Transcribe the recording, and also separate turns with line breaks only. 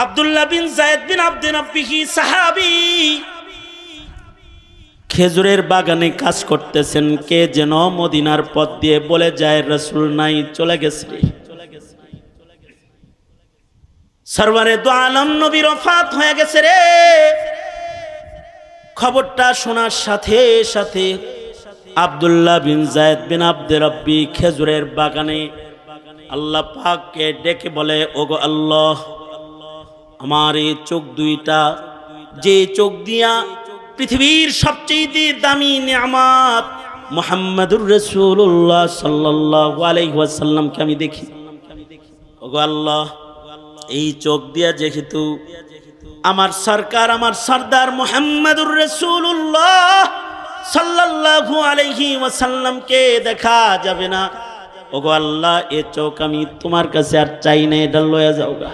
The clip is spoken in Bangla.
আব্দুল্লাহ বিন যায়েদ বিন আব্দে রাব্বিহি সাহাবী খেজুরের বাগানে কাজ করতেছেন, কে যেন মদিনার পথ দিয়ে বলে যায় রাসূল নাই, চলে গেছে। সরওয়ারে দু আলম নবী ওফাত হয়ে গেছে রে। খবরটা শোনার সাথে সাথে আব্দুল্লাহ বিন যায়েদ বিন আব্দে রাব্বি খেজুরের বাগানে আল্লাহ পাককে ডেকে বলে, ওগো আল্লাহ, আমার এই চোখ দুইটা, যে চোখ দিয়া পৃথিবীর সবচেয়ে দামি নিয়ামত মুহাম্মাদুর রাসূলুল্লাহ সাল্লাল্লাহু আলাইহি ওয়াসাল্লামকে আমি দেখি, ওগো আল্লাহ, এই চোখ দিয়া যেহেতু আমার সরকার, আমার সরদার মুহাম্মাদুর রাসূলুল্লাহ সাল্লাল্লাহু আলাইহি ওয়াসাল্লামকে দেখা যাবে না, ওগো আল্লাহ, এ চোখ আমি তোমার কাছে আর চাই না, এটা লয়ে যাও গা।